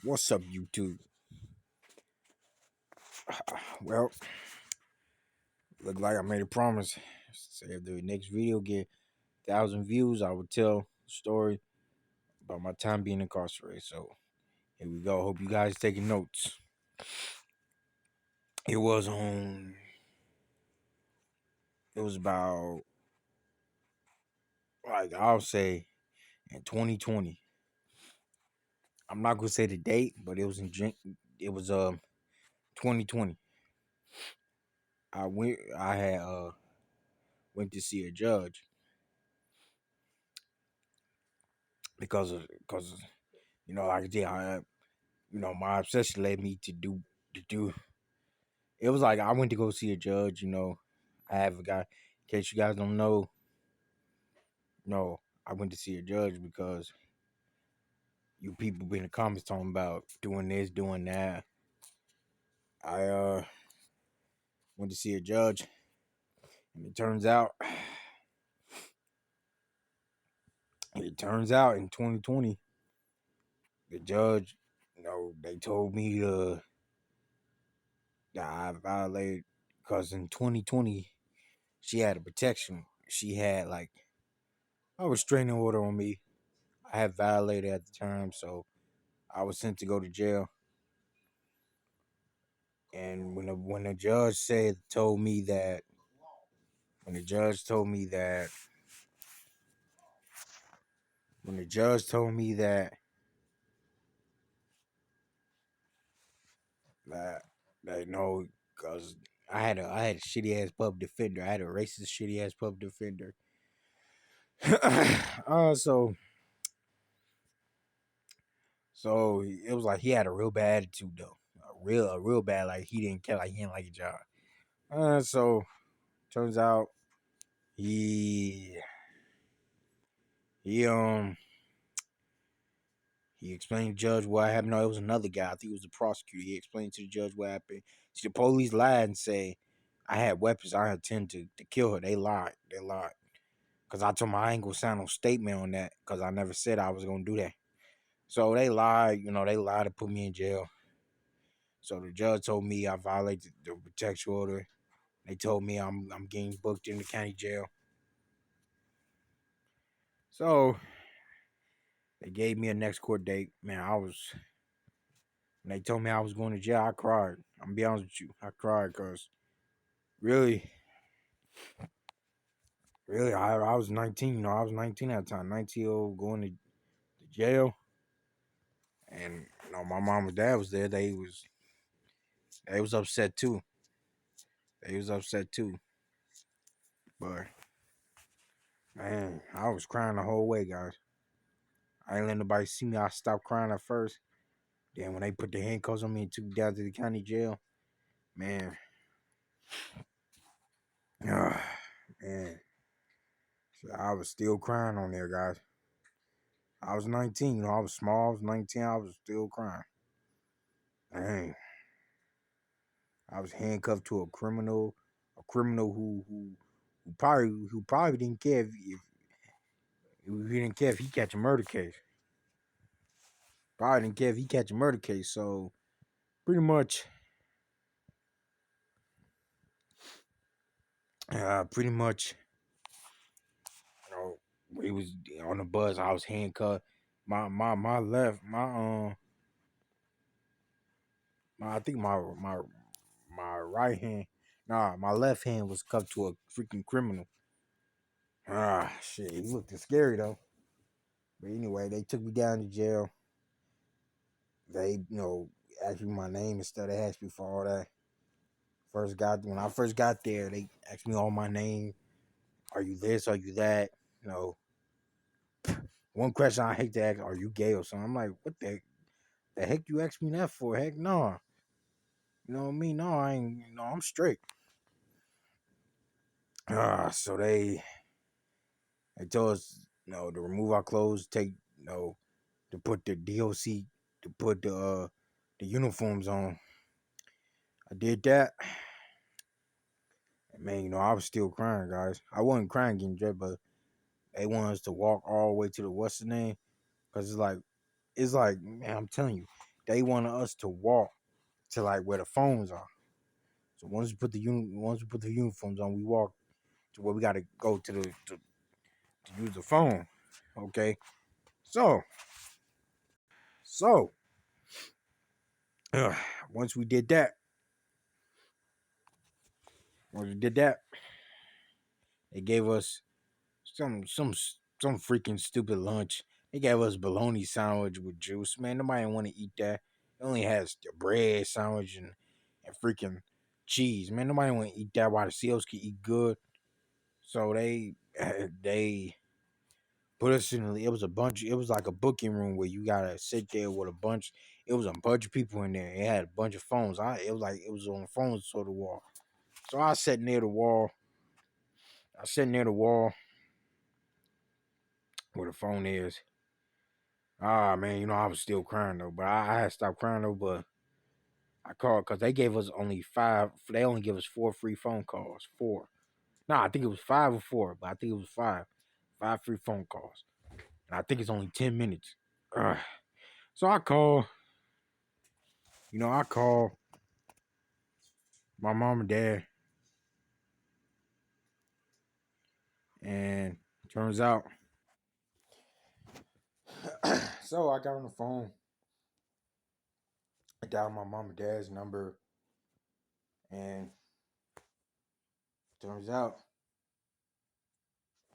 What's up, YouTube? Well, look like I made a promise. Say if the next video get 1,000 views, I will tell a story about my time being incarcerated. So here we go. Hope you guys taking notes. It was on. It was about like I'll say in 2020. I'm not gonna say the date, but it was in. It was 2020. I had went to see a judge because like I did. My obsession led me to do. It was like I went to go see a judge. I have a guy. In case you guys don't know, no, I went to see a judge because you people be in the comments talking about doing this, doing that. I went to see a judge, and it turns out in 2020, the judge, they told me that I violated because in 2020 she had a protection. She had like a restraining order on me. I had violated at the time, so I was sent to go to jail. And when the judge told me that when the judge told me that when the judge told me that that no, because I had a shitty ass pub defender. I had a racist shitty ass pub defender. So it was like he had a real bad attitude though, a real bad, like he didn't care, like he didn't like a job. So turns out he he um he explained to the judge what happened. No, it was another guy. I think it was the prosecutor. He explained to the judge what happened. See, the police lied and say I had weapons. I intend to kill her. They lied. They lied. Because I told them I ain't going to sign no statement on that because I never said I was going to do that. So they lied. They lied to put me in jail. So the judge told me I violated the protection order. They told me I'm getting booked in the county jail. So they gave me a next court date. Man, when they told me I was going to jail, I cried. I'm gonna be honest with you. I cried because really, really, I was 19. I was 19 at the time. 19 old going to jail. And my mom and dad was there. They was upset too. They was upset too. But man, I was crying the whole way, guys. I ain't let nobody see me. I stopped crying at first. Then when they put the handcuffs on me and took me down to the county jail, man, man, I was still crying on there, guys. I was 19. I was small. I was 19. I was still crying. Dang, I was handcuffed to a criminal who probably didn't care if he didn't care if he catch a murder case. Probably didn't care if he catch a murder case. So pretty much, pretty much, he was on the bus. I was handcuffed. My left I think my right hand, nah, my left hand was cuffed to a freaking criminal. Shit, he looked scary though. But anyway, they took me down to jail. They, asked me my name instead of asking me for all that. When I first got there, they asked me all my name. Are you this? Are you that? You know, one question I hate to ask: Are you gay or something? I'm like, what the heck you ask me that for? Heck no. You know what I mean? No, I ain't. I'm straight. So they told us, to remove our clothes, to put the DOC, to put the uniforms on. I did that. And man, I was still crying, guys. I wasn't crying getting dressed, but they want us to walk all the way to the what's the name? Because it's like, man, I'm telling you, they wanted us to walk to like where the phones are. So once we put the uniforms on, we walk to where we got to go to use the phone. Okay, so so uh, once we did that, once we did that, they gave us some freaking stupid lunch. They gave us bologna sandwich with juice. Man, nobody want to eat that. It only has the bread sandwich and freaking cheese. Man, nobody want to eat that while the seals can eat good. So they put us in. It was a bunch. It was like a booking room where you gotta sit there with a bunch. It was a bunch of people in there. It had a bunch of phones. It was like it was on the phones sort of wall. So I sat near the wall. I sat near the wall where the phone is. Ah man, I was still crying though, but I had stopped crying though. But I called because they gave us only five. They only give us four free phone calls. Four. No, I think it was five or four, but I think it was five. Five free phone calls, and I think it's only 10 minutes. Ugh. So I call. I call my mom and dad, and turns out, so I got on the phone. I dialed my mom and dad's number, and turns out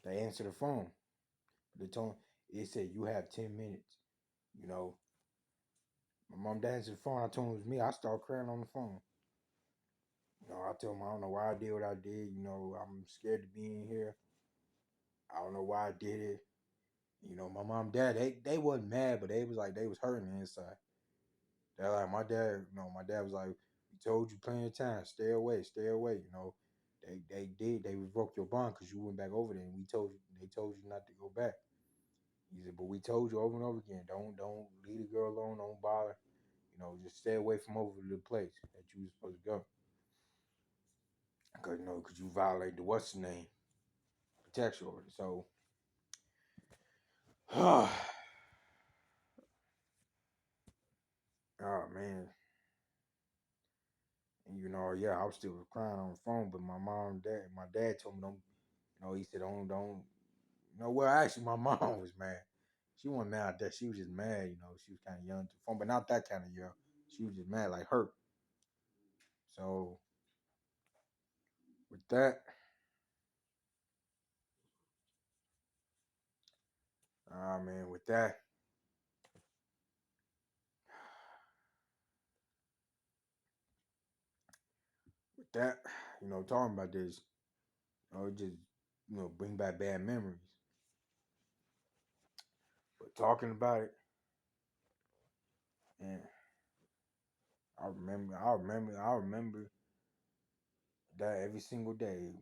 they answered the phone. They told it said you have 10 minutes. You know, my mom and dad answered the phone. I told them it was me. I started crying on the phone. I told them I don't know why I did what I did. I'm scared to be in here. I don't know why I did it. My mom and dad, they wasn't mad, but they was like they was hurting inside. They're like my dad was like, we told you plenty of times, stay away, stay away. They revoked your bond because you went back over there, and they told you not to go back. He said, but we told you over and over again, don't leave the girl alone, don't bother. Just stay away from over the place that you was supposed to go. Because you violated the what's the name protection order. So, oh man, and yeah, I was still crying on the phone, but my dad told me don't. He said don't. Well, actually, my mom was mad. She wasn't mad at that. She was just mad. She was kind of young to the phone, but not that kind of young. She was just mad, like hurt. So with that, man, with that, talking about this, it just bring back bad memories. But talking about it, and I remember that every single day.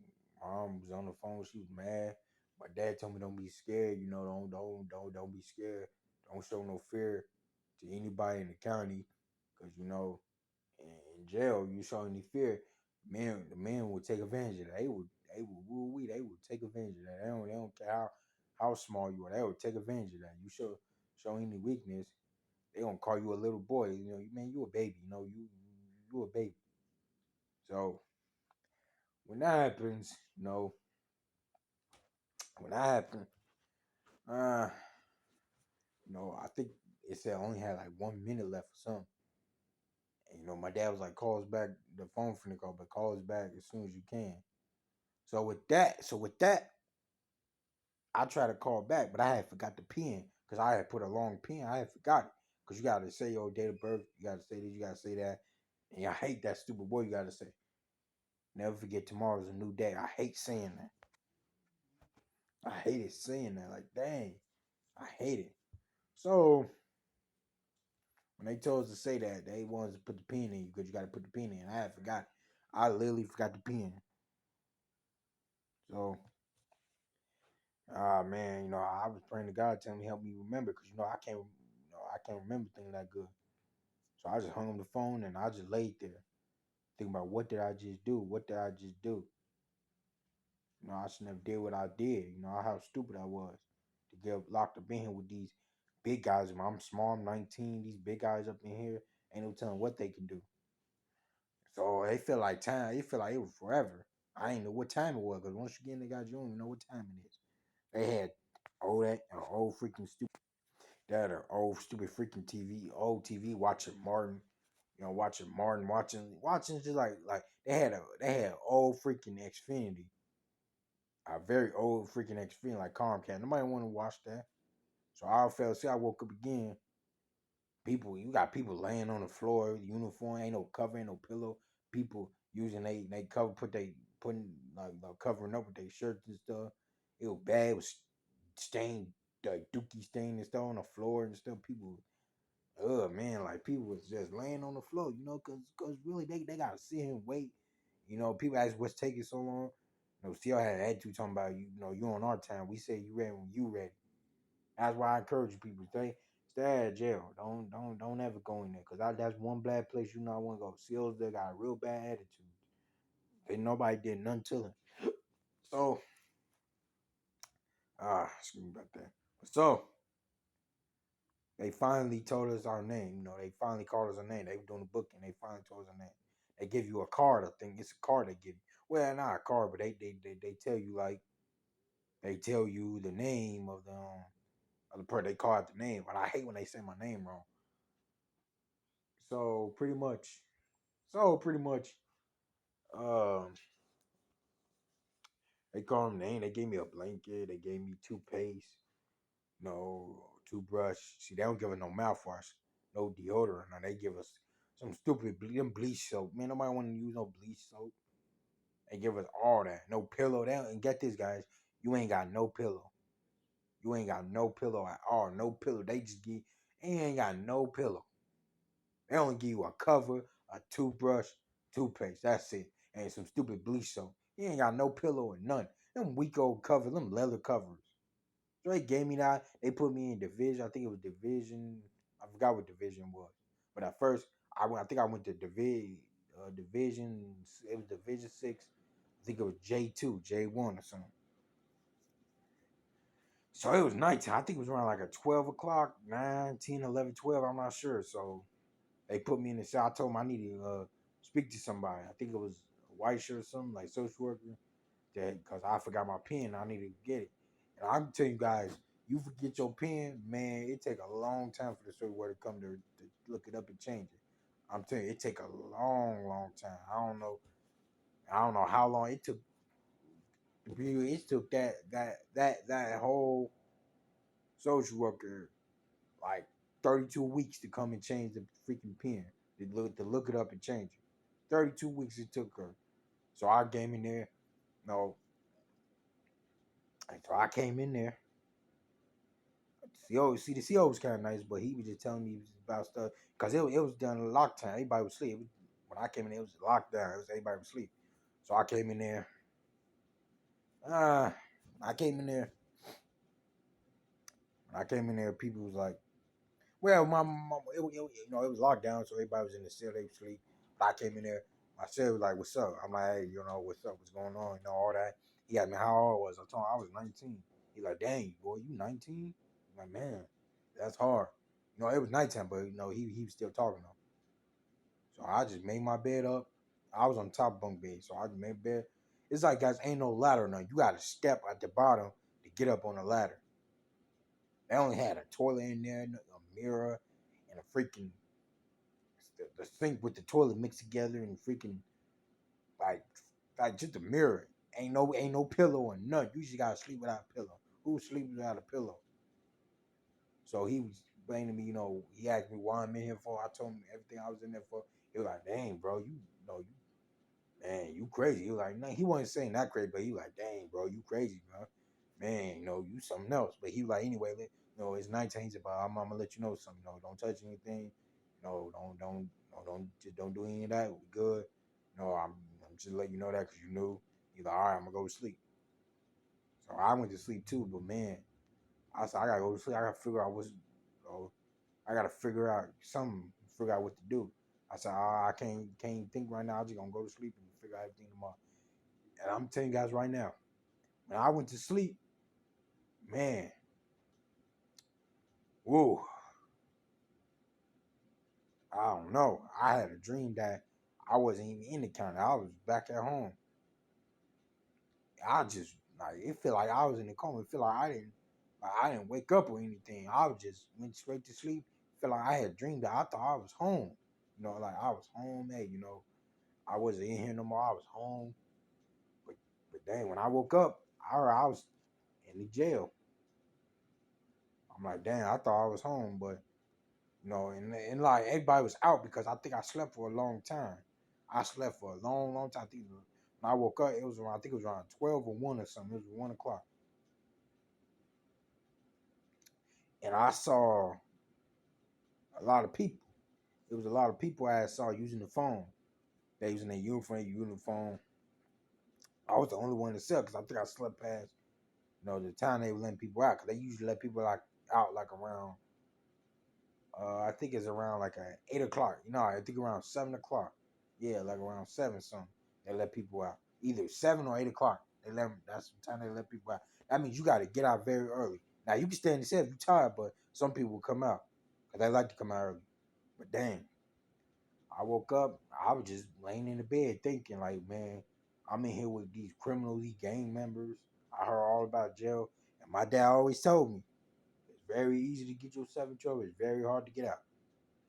Mom was on the phone. She was mad. My dad told me don't be scared. Don't be scared. Don't show no fear to anybody in the county, because in jail you show any fear, the men would take advantage of that. They would take advantage of that. They don't care how small you are. They would take advantage of that. You show any weakness, they gonna call you a little boy. Man, you a baby. You a baby. So when that happens, when that happened, uh, I think it said I only had like 1 minute left or something. And my dad was like, "Call us back. The phone finna call, but call us back as soon as you can." So with that, I tried to call back, but I had forgot the pin because I had put a long pin. I had forgot it because you gotta say your date of birth. You gotta say this. You gotta say that. And I hate that stupid word you gotta say. Never forget tomorrow's a new day. I hate saying that. I hated saying that. Like, dang, I hate it. So when they told us to say that, they wanted to put the pin in you because you got to put the pin in. I had forgot. I literally forgot the pin. So, man, I was praying to God, tell me help me remember, because I can't remember things that good. So I just hung up the phone and I just laid there thinking about what did I just do? What did I just do? I should never did what I did. How stupid I was to get locked up in here with these big guys. I'm small. I'm 19. These big guys up in here ain't no telling what they can do. So they feel like time. They feel like it was forever. I ain't know what time it was because once you get in the guys, you don't even know what time it is. They had old freaking stupid. They had an old stupid freaking old TV watching Martin. Watching Martin, watching just like they had old freaking Xfinity, a very old freaking Xfinity like Comcast. Nobody want to watch that. So I fell asleep. I woke up again. You got people laying on the floor, uniform, ain't no cover, ain't no pillow. People using they cover, putting like covering up with their shirts and stuff. It was bad. It was stained, like dookie stain and stuff on the floor and stuff. People, oh man, like people was just laying on the floor, cause really they gotta sit here and wait. People ask what's taking so long. CL had an attitude talking about you on our time. We say you ready when you ready. That's why I encourage people stay out of jail. Don't ever go in there because that's one bad place you not want to go. Seals they got a real bad attitude. They nobody did nothing to them. So excuse me about that. So they finally told us our name. They finally called us a name. They were doing the booking. They finally told us our name. They give you a card. I think it's a card they give you. Well, not a card, but they tell you they tell you the name of the person. They call out the name, but I hate when they say my name wrong. So pretty much, so pretty much, um, they called them name. They gave me a blanket. They gave me toothpaste, no toothbrush. See, they don't give us no mouthwash, no deodorant. Now they give us some stupid them bleach soap. Man, nobody want to use no bleach soap. They give us all that. No pillow. And get this, guys, you ain't got no pillow. You ain't got no pillow at all. No pillow. They just give. You ain't got no pillow. They only give you a cover, a toothbrush, toothpaste. That's it. And some stupid bleach soap. You ain't got no pillow or none. Them weak old covers, them leather covers. So they gave me that. They put me in division. I think it was division. I forgot what division was. But at first, I think I went to division. It was division 6. I think it was J2, J1 or something. So it was nighttime. I think it was around like a 12 o'clock, 9, 10, 11, 12. I'm not sure. So they put me in the cell. I told them I needed to speak to somebody. I think it was a white shirt or something, like social worker, because I forgot my pen. I needed to get it. And I'm telling you guys, you forget your pen, man, it take a long time for the social worker to come to look it up and change it. I'm telling you, it take a long, long time. I don't know how long it took. It took that whole social worker like 32 weeks to come and change the freaking pen. To look it up and change it. 32 weeks it took her. So I came in there. No, so I came in there. The CO was kind of nice, but he was just telling me about stuff because it was done lockdown. Everybody was asleep. When I came in, there, it was lockdown. It was everybody was asleep. So I came in there. Uh, I came in there. When I came in there, people was like, well, it was locked down, so everybody was in the cell, they was asleep. But I came in there, my cell was like, "What's up?" I'm like, "Hey, what's up? What's going on? All that." He asked me how old I was. I told him I was 19. He like, "Dang, boy, you 19?" I'm like, "Man, that's hard." It was nighttime, but he was still talking though. So I just made my bed up. I was on top bunk bed, so I just made bed. It's like, guys, ain't no ladder now. You got to step at the bottom to get up on the ladder. They only had a toilet in there, a mirror, and a freaking the sink with the toilet mixed together, and freaking like just a mirror. Ain't no pillow or nothing. You just gotta sleep without a pillow. Who sleeps without a pillow? So he was explaining to me, he asked me why I'm in here for. I told him everything I was in there for. He was like, "Dang, bro, man, you crazy." He was like, "No," he wasn't saying that crazy, but he was like, "Dang, bro, you crazy, bro. Man, you something else." But he was like, "Anyway, it's nighttime." He's about, I'm gonna let you know something. Don't touch anything. Don't do any of that. We good. I'm just letting you know that because you knew. He's like, "All right, I'm gonna go to sleep." So I went to sleep too. But man, I said I gotta go to sleep. I gotta figure out I gotta figure out something. Figure out what to do. I said, I can't think right now. I'm just gonna go to sleep and figure out everything tomorrow. And I'm telling you guys right now, when I went to sleep, man, Whoa, I don't know. I had a dream that I wasn't even in the county. I was back at home. I just like it felt like I was in the coma. It felt like I didn't wake up or anything. I was just went straight to sleep. Felt like I had dreamed that I thought I was home. Like I was home. Hey, I wasn't in here no more. I was home. But but dang, when I woke up, I was in the jail. I'm like, damn, I thought I was home, but and like everybody was out because I think I slept for a long time. I slept for a long, long time. I think when I woke up, it was around. I think it was around 12 or 1 or something. It was 1 o'clock, and I saw a lot of people. It was a lot of people I saw using the phone. They using their uniform. I was the only one in the cell because I think I slept past the time they were letting people out because they usually let people like out like around I think it's around like 8 o'clock. I think around 7 o'clock. Yeah, like around 7 something. They let people out. Either 7 or 8 o'clock. They let them, that's the time they let people out. That means you got to get out very early. Now you can stay in the cell if you're tired, but some people will come out because they like to come out early. But dang, I woke up. I was just laying in the bed thinking, like, man, I'm in here with these criminals, these gang members. I heard all about jail, and my dad always told me it's very easy to get yourself in trouble. It's very hard to get out.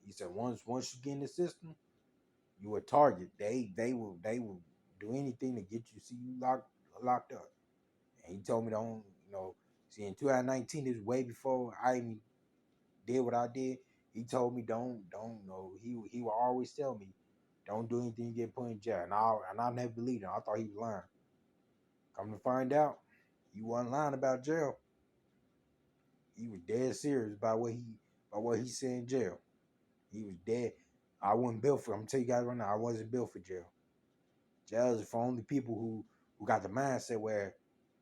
He said once you get in the system, you a target. They will do anything to get you see you locked up. And he told me don't see in 2019 this was way before I even did what I did. He told me don't know he will always tell me don't do anything to get put in jail. And I never believed him. I thought he was lying. Come to find out, he wasn't lying about jail. He was dead serious about what he said in jail. He was dead. I wasn't built for. I'm gonna tell you guys right now. I wasn't built for jail. Jail is for only people who got the mindset where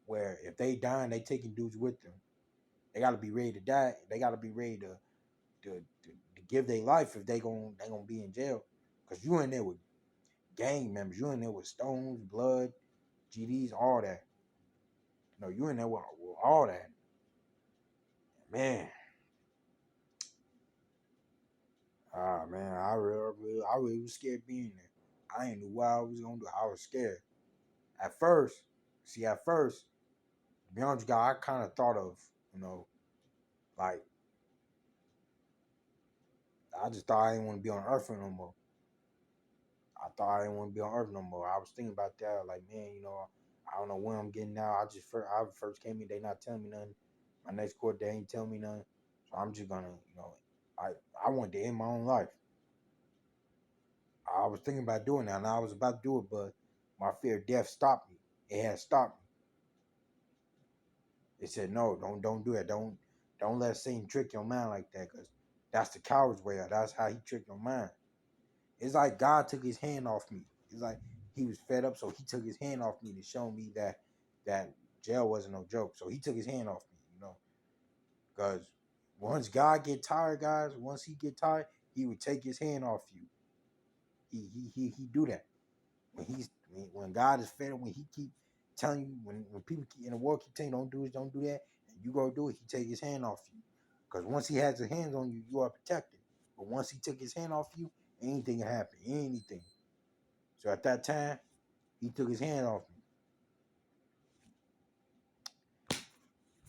if they dying, they taking dudes with them. They got to be ready to die. They got to be ready to give their life if they gonna be in jail. Cause you in there with gang members. You in there with stones, blood, GDs, all that. You in there with all that. Man, man, I really was scared being there. I ain't knew what I was gonna do. I was scared. At first, at first, to be honest, guy, I kind of thought of, you know, like I just thought I didn't want to be on Earth no more. I thought I didn't want to be on Earth no more. I was thinking about that, like, man, I don't know when I'm getting out. I first came in, they not telling me nothing. My next court, they ain't telling me nothing. So I'm just gonna, I I wanted to end my own life. I was thinking about doing that, and I was about to do it, but my fear of death stopped me. It had stopped me. It said, no, don't do that. Don't let Satan trick your mind like that, because that's the coward's way out. That's how he tricked your mind. It's like God took his hand off me. It's like he was fed up, so he took his hand off me to show me that jail wasn't no joke. So he took his hand off me, because once God get tired, guys, once he get tired, he would take his hand off you. He do that when God is fed up, when he keep telling you, when people in the world keep telling you don't do this, don't do that, and you go do it, he take his hand off you. Because once he has his hands on you, you are protected. But once he took his hand off you, anything can happen, anything. So at that time, he took his hand off me.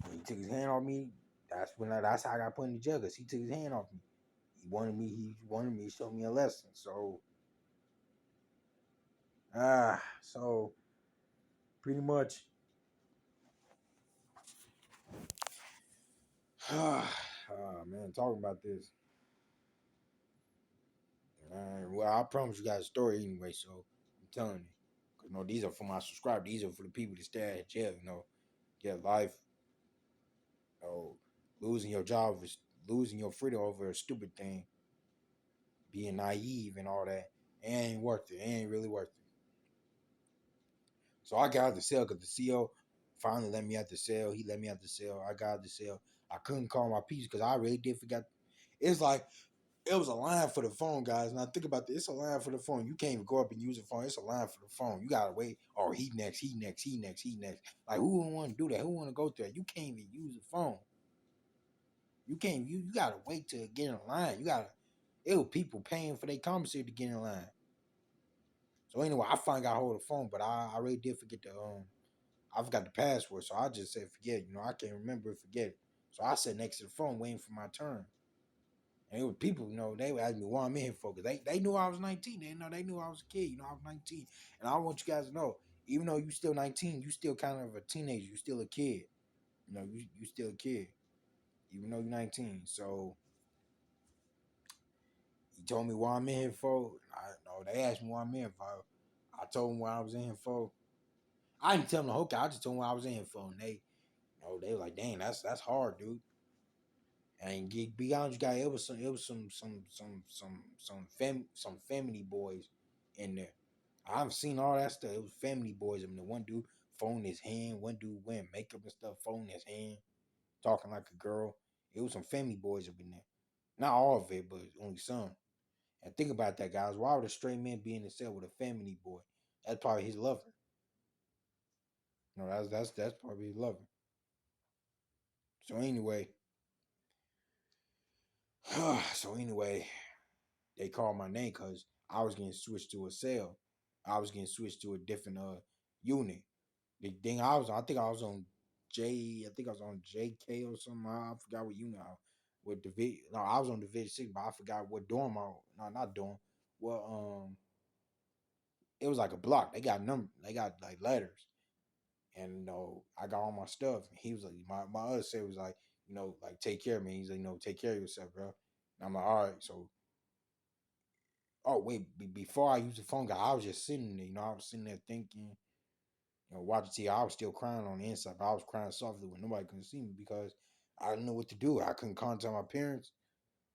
When he took his hand off me, that's how I got put in the jail, because he took his hand off me. He wanted me to show me a lesson. So pretty much, man, talking about this. Well, I promise you guys a story anyway, so I'm telling you. Because, these are for my subscribers. These are for the people that stay at jail, get life, you know, losing your job, losing your freedom over a stupid thing, being naive and all that. It ain't worth it. It ain't really worth it. So I got out the cell because the CO finally let me out the cell. He let me out the cell. I got out the cell. I couldn't call my piece because I really did forget. It's like it was a line for the phone, guys. And I think about this, it's a line for the phone. You can't even go up and use the phone. It's a line for the phone. You gotta wait. Or he next, he next, he next, he next. Like who would want to do that? Who want to go through that? You can't even use the phone. You can't. You gotta wait to get in line. You gotta. It was people paying for their commissary to get in line. So anyway, I finally got hold of the phone, but I really did forget the I forgot the password, so I just said forget. You know, I can't remember it, forget it. So I sat next to the phone waiting for my turn. And it was people, you know, they would ask me why I'm in here for, because they knew I was 19. They knew I was a kid. You know, I was 19. And I want you guys to know, even though you still 19, you still kind of a teenager. You still a kid. You know, you still a kid, even though you're 19. So he told me why I'm in here for. I know they asked me why I'm in here for. I told them what I was in here for. I didn't tell them the whole I just told them what I was in here for. And they were like, dang, that's hard, dude. And be honest, you guys, some family boys in there. I've seen all that stuff. It was family boys. I mean, the one dude phone his hand, one dude wearing makeup and stuff, phone his hand, talking like a girl. It was some family boys up in there. Not all of it, but only some. And think about that, guys. Why would a straight man be in the cell with a family boy? That's probably his lover. No, that's probably his lover. So anyway, so anyway, they called my name because I was getting switched to a cell. I was getting switched to a different unit. The thing I think I was on I think I was on JK or something. I forgot what unit. With Division. No, I was on Division 6, but I forgot what dorm I. No, not dorm. Well, it was like a block. They got number. They got like letters, and I got all my stuff. He was like, my other set was like, like take care of me. He's like, take care of yourself, bro. And I'm like, all right. So, oh wait, before I used the phone, guy, I was just sitting there. I was sitting there thinking, watching TV. I was still crying on the inside, but I was crying softly when nobody could see me because I didn't know what to do. I couldn't contact my parents,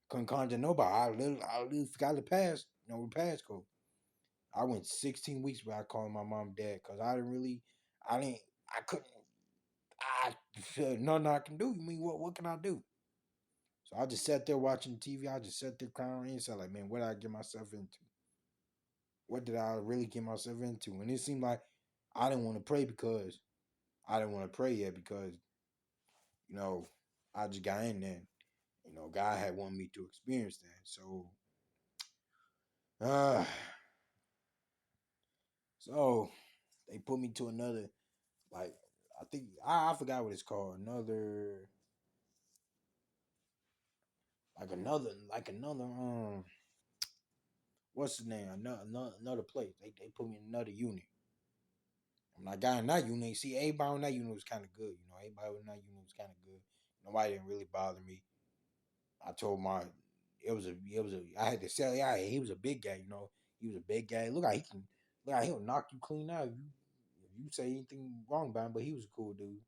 couldn't contact nobody. I literally forgot the pass, the passcode. I went 16 weeks without calling my mom and dad because I didn't, I couldn't, I feel nothing I can do. You mean what can I do? So I just sat there watching TV. I just sat there crying on the inside, like, man, what did I get myself into? What did I really get myself into? And it seemed like I didn't want to pray because I didn't want to pray yet because you know, I just got in there. God had wanted me to experience that. So, uh, so they put me to another, like, I think I forgot what it's called. Another, what's the name? Another place. They put me in another unit. When I got in that unit, see, everybody on that unit was kind of good. Everybody on that unit was kind of good. Nobody didn't really bother me. I told my I had to sell. Yeah, he was a big guy. He was a big guy. Look like he'll knock you clean out if you say anything wrong about him. But he was a cool dude.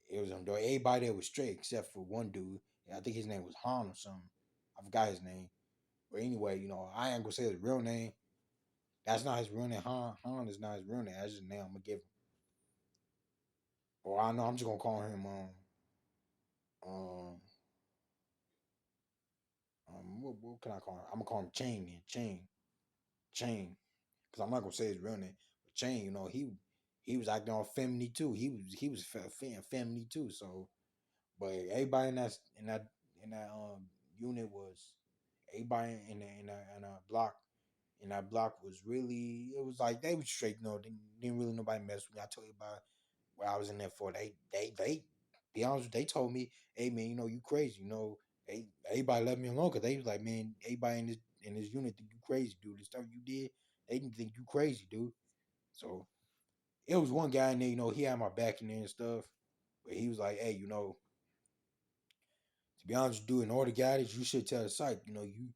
It was him. Though everybody there was straight except for one dude. I think his name was Han or something. I forgot his name. But anyway, I ain't gonna say his real name. That's not his real name. Han is not his real name. That's just the name I'm gonna give him. Or I know I'm just gonna call him um what can I call him? I'm gonna call him Chain then. Chain. Because I'm not gonna say his real name. But Chain, he was acting all feminine too. He was feminine too. So, but everybody in that unit was everybody in that block. In that block was really, it was like they was straight. Didn't really nobody mess with me. I told you about what I was in there for. They be honest. They told me, hey man, you crazy. Everybody left me alone because they was like, man, everybody in this unit think you crazy, dude. The stuff you did, they didn't think you crazy, dude. So it was one guy in there, he had my back in there and stuff. But he was like, hey, to be honest, dude, in order to get this, you should tell the psych, you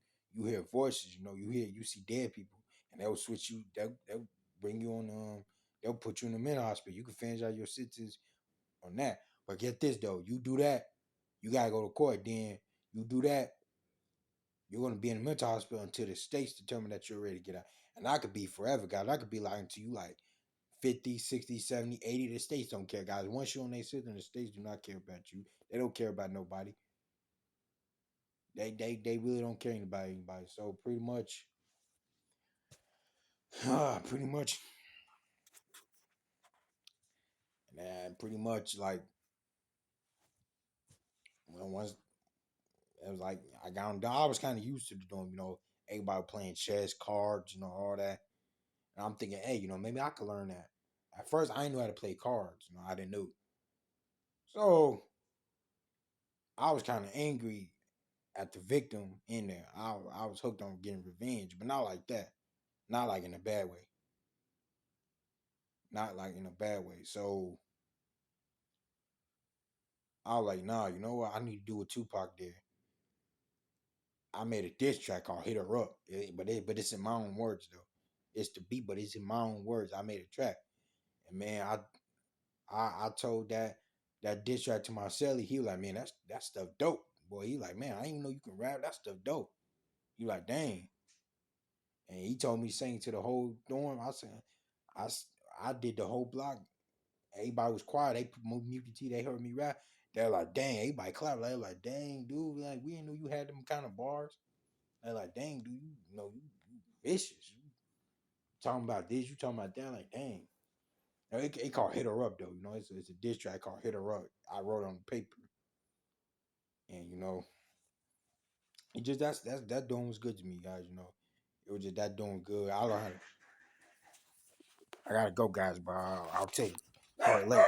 hear voices, you see dead people, and they'll switch you, they'll bring you on, they'll put you in the mental hospital. You can finish out your sentence on that. But get this though, you do that, you gotta go to court. Then you do that, you're gonna be in the mental hospital until the states determine that you're ready to get out. And I could be forever, guys. I could be like until you like 50, 60, 70, 80. The states don't care, guys. Once you're on their system, the states do not care about you. They don't care about nobody. They really don't care about anybody. So pretty much, pretty much, man, pretty much like once it was like I got on down, I was kind of used to doing, everybody playing chess, cards, all that. And I'm thinking, hey, maybe I could learn that. At first, I didn't know how to play cards. I didn't know. So I was kind of angry at the victim in there. I was hooked on getting revenge, but not like that. Not like in a bad way. Not like in a bad way. So I was like, nah, you know what? I need to do what Tupac did. I made a diss track called "Hit Her Up," but it's in my own words though. It's the beat, but it's in my own words. I made a track, and man, I told that diss track to my celly. He was like, man, that stuff dope, boy. He like, man, I didn't even know you can rap. That stuff dope. He like, dang, and he told me to sing to the whole dorm. I said, I I did the whole block. Everybody was quiet. They moved mute T. They heard me rap. They're like, dang, everybody clapped. They like, dang, dude, like we didn't know you had them kind of bars. They're like, dang, dude, you vicious. You talking about this, you talking about that. Like, dang. It called Hit Her Up though. It's a diss track called Hit Her Up. I wrote it on the paper, and it just that doing was good to me, guys. It was just that doing good. I gotta go, guys, but I'll tell you. All right, later.